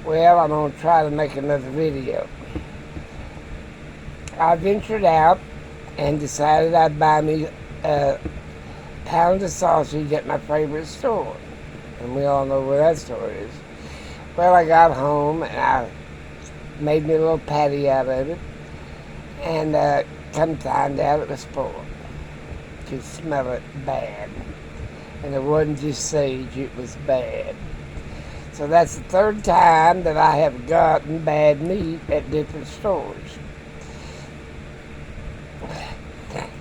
Well, I'm going to try to make another video. I ventured out and decided I'd buy me a pound of sausage at my favorite store. And we all know where that store is. Well, I got home and I made me a little patty out of it. And come to find out it was spoiled. You could smell it bad. And it wasn't just sage, it was bad. So that's the third time that I have gotten bad meat at different stores.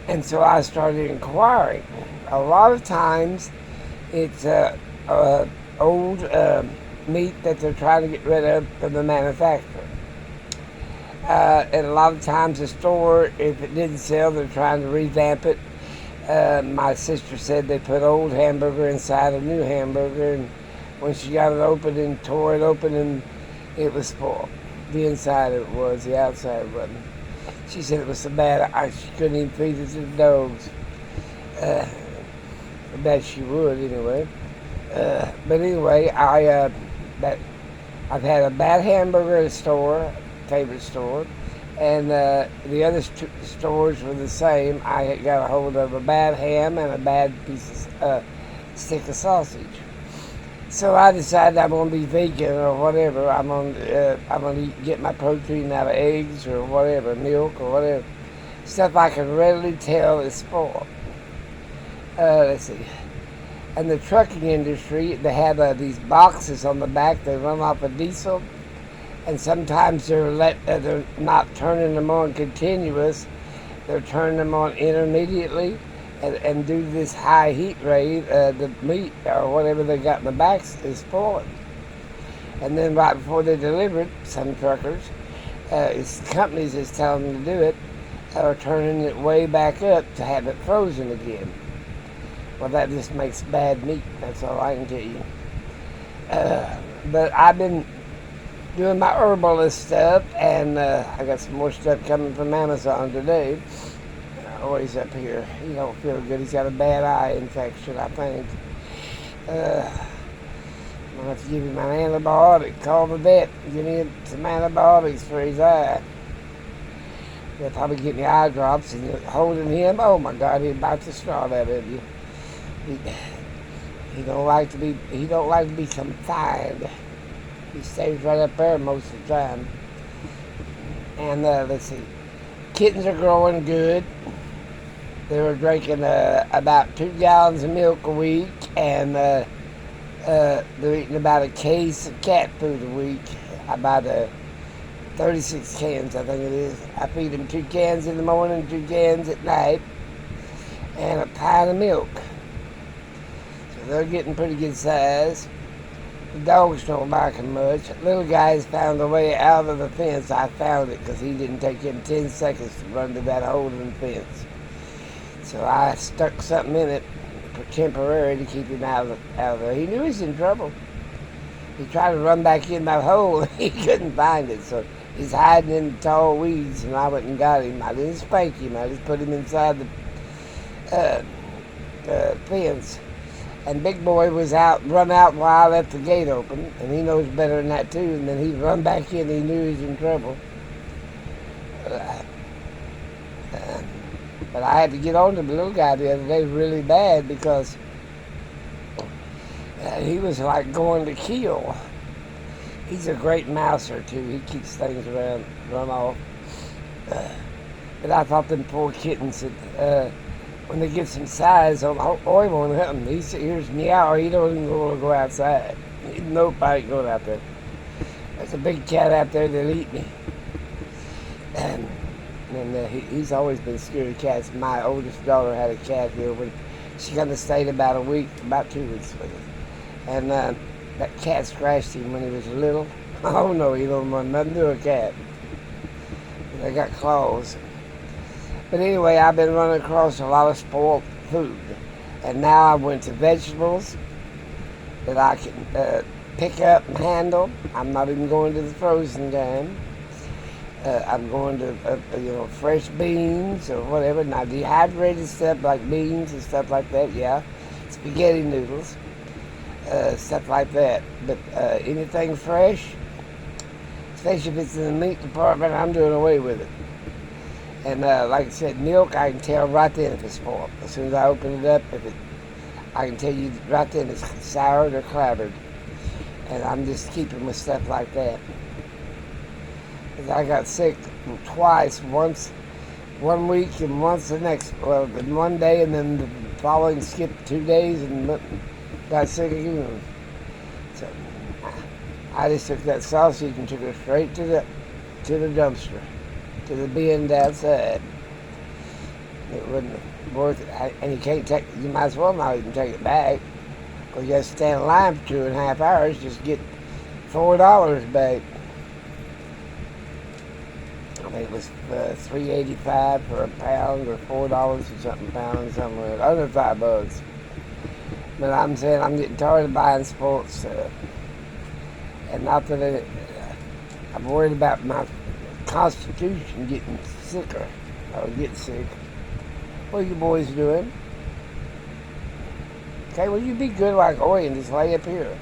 And so I started inquiring. A lot of times it's old meat that they're trying to get rid of from the manufacturer. And a lot of times the store, if it didn't sell, they're trying to revamp it. My sister said they put old hamburger inside a new hamburger, and when she got it open and tore it open, and it was spoiled. The inside of it was, the outside wasn't. She said it was so bad she couldn't even feed it to the dogs. I bet she would anyway. But anyway, I've had a bad hamburger at a store, favorite store, and the other stores were the same. I had got a hold of a bad ham and a bad piece of stick of sausage. So I decided I'm going to be vegan or whatever. I'm going to get my protein out of eggs or whatever, milk or whatever. Stuff I can readily tell is spoiled. Let's see. And the trucking industry, they have these boxes on the back. They run off of diesel. And sometimes they're not turning them on continuous. They're turning them on intermediately. And due to this high heat rate, the meat or whatever they got in the backs is spoiling. And then right before they deliver it, some truckers, companies is telling them to do it, are turning it way back up to have it frozen again. Well, that just makes bad meat. That's all I can tell you. But I've been doing my herbalist stuff, and I got some more stuff coming from Amazon today. Always up here. He don't feel good. He's got a bad eye infection, I think. I'm gonna have to give him an antibiotic. Call the vet. Give me some antibiotics for his eye. They'll probably get me eye drops, and you're holding him. Oh my God, he's about to snort out of you. He don't like to be confined. He stays right up there most of the time. And let's see. Kittens are growing good. They were drinking about 2 gallons of milk a week, and they're eating about a case of cat food a week. About 36 cans, I think it is. I feed them 2 cans in the morning, 2 cans at night, and a pint of milk. So they're getting pretty good size. The dogs don't like them much. Little guy's found a way out of the fence. I found it because he didn't take him 10 seconds to run to that hole in the fence. So I stuck something in it temporary to keep him out of there. He knew he was in trouble. He tried to run back in that hole and he couldn't find it. So he's hiding in the tall weeds, and I went and got him. I didn't spank him. I just put him inside the fence. And Big Boy run out while I left the gate open, and he knows better than that too. And then he run back in. He knew he was in trouble. But I had to get on to the little guy the other day really bad because he was like going to kill. He's a great mouser too. He keeps things around, run off. But I thought them poor kittens, when they get some size, I won't help him. He hears meow. He don't even want to go outside. Nope, I ain't going out there. There's a big cat out there that'll eat me. And he's always been scared of cats. My oldest daughter had a cat here. She kind of stayed about 2 weeks with it. And that cat scratched him when he was little. Oh no, he don't want nothing to do with a cat. They got claws. But anyway, I've been running across a lot of spoiled food. And now I went to vegetables that I can pick up and handle. I'm not even going to the frozen game. I'm going to, fresh beans or whatever. Now, dehydrated stuff like beans and stuff like that, yeah. Spaghetti noodles, stuff like that. But anything fresh, especially if it's in the meat department, I'm doing away with it. And like I said, milk, I can tell right then if it's spoiled. As soon as I open it up, I can tell you right then it's soured or clabbered. And I'm just keeping with stuff like that. Because I got sick twice, once 1 week and once the next, well, one day and then the following skipped 2 days and got sick again. So I just took that sausage and took it straight to the dumpster, to the bin outside. It wasn't worth it. And you might as well not even take it back. Because you have to stand in line for 2.5 hours just to get $4 back. I think it was $3.85 for a pound or $4 or something a pound, somewhere under $5. But I'm saying I'm getting tired of buying sports stuff. And not that I'm worried about my constitution getting sicker or get sick. What are you boys doing? Okay, well, you be good like Oi and just lay up here.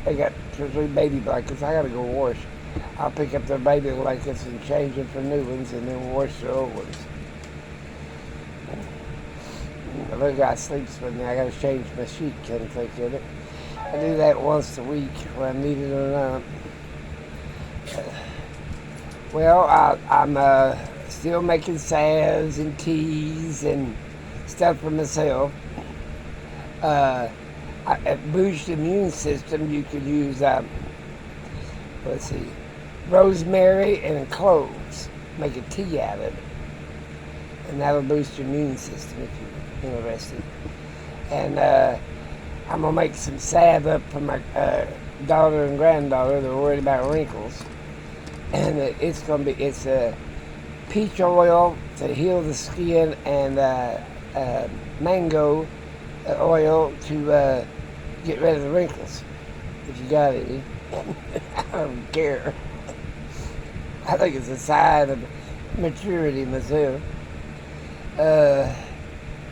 They got 2 or 3 baby blankets. I gotta go wash. I'll pick up their baby blankets and change them for new ones and then wash the old ones. The little guy sleeps with me. I gotta change my sheet, can't think of it. I do that once a week when I need it or not. Well, I'm still making salves and teas and stuff for myself. Boost immune system, you could use, rosemary and cloves. Make a tea out of it. And that'll boost your immune system if you're interested. And I'm going to make some salve up for my daughter and granddaughter. They're worried about wrinkles. And it's peach oil to heal the skin and mango oil to get rid of the wrinkles. If you got any. I don't care. I think it's a sign of maturity myself. But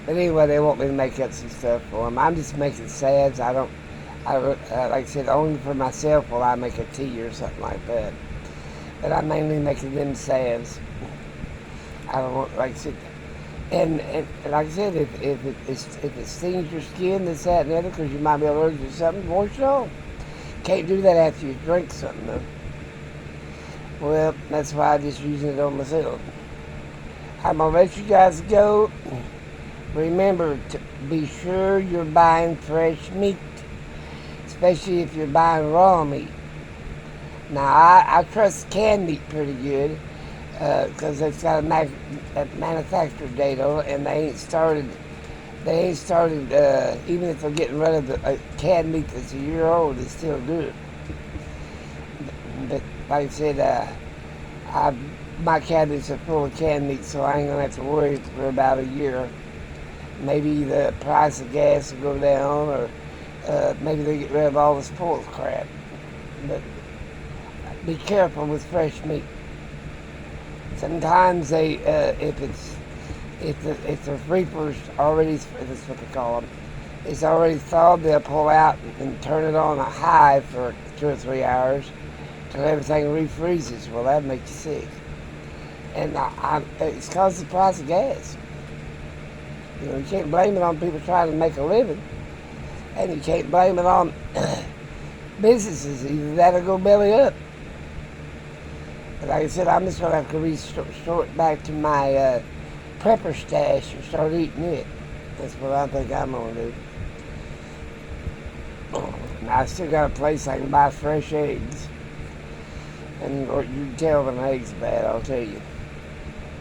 anyway, they want me to make up some stuff for them. I'm just making salves. I like I said, only for myself will I make a tea or something like that. But I'm mainly making them salves. I don't want, like I said, and like I said, if it stings your skin, this, that, and the other, because you might be allergic to something, wash it off. Can't do that after you drink something, though. Well, that's why I'm just using it on myself. I'm going to let you guys go. Remember to be sure you're buying fresh meat, especially if you're buying raw meat. Now, I trust canned meat pretty good because it's got a manufacturer date on it, and they ain't started, even if they're getting rid of the canned meat that's a year old, it's still good. But like I said, my cabinets are full of canned meat, so I ain't going to have to worry for about a year. Maybe the price of gas will go down, or maybe they get rid of all the spoiled crap. But be careful with fresh meat. Sometimes they, if the reaper's already, that's what they call them, it's already thawed, they'll pull out and turn it on a high for 2 or 3 hours till everything refreezes. Well, that makes you sick. And it's because of the price of gas. You know, you can't blame it on people trying to make a living. And you can't blame it on businesses. Either that or go belly up. But like I said, I'm just going to have to restart back to my prepper stash and start eating it. That's what I think I'm going to do. Now, I still got a place I can buy fresh eggs. And or you can tell when an egg's bad, I'll tell you.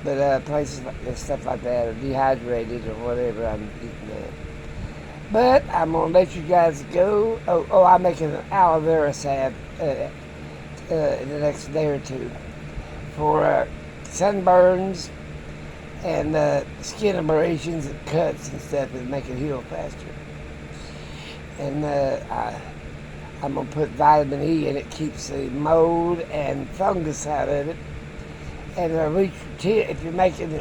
But places like stuff like that are dehydrated or whatever, I'm eating that. But I'm going to let you guys go. I'm making an aloe vera salve in the next day or two for sunburns and skin abrasions and cuts and stuff that make it heal faster. And I'm going to put vitamin E in it, keeps the mold and fungus out of it. And if you're making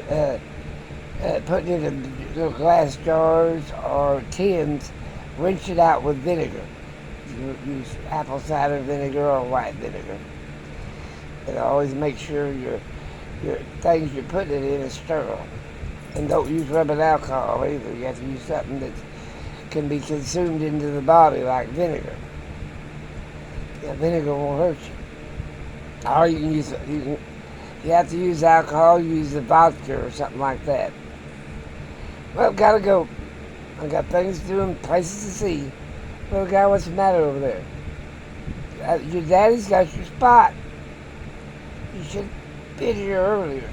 putting it in little glass jars or tins, rinse it out with vinegar. You use apple cider vinegar or white vinegar. And always make sure your things you're putting it in is sterile. And don't use rubbing alcohol either. You have to use something that can be consumed into the body, like vinegar. Yeah, vinegar won't hurt you. Or you can use you have to use alcohol, you use the vodka or something like that. Well, gotta go. I got things to do and places to see. Well, guy, what's the matter over there? Your daddy's got your spot. You should have been here earlier.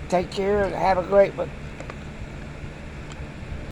Take care and have a great one.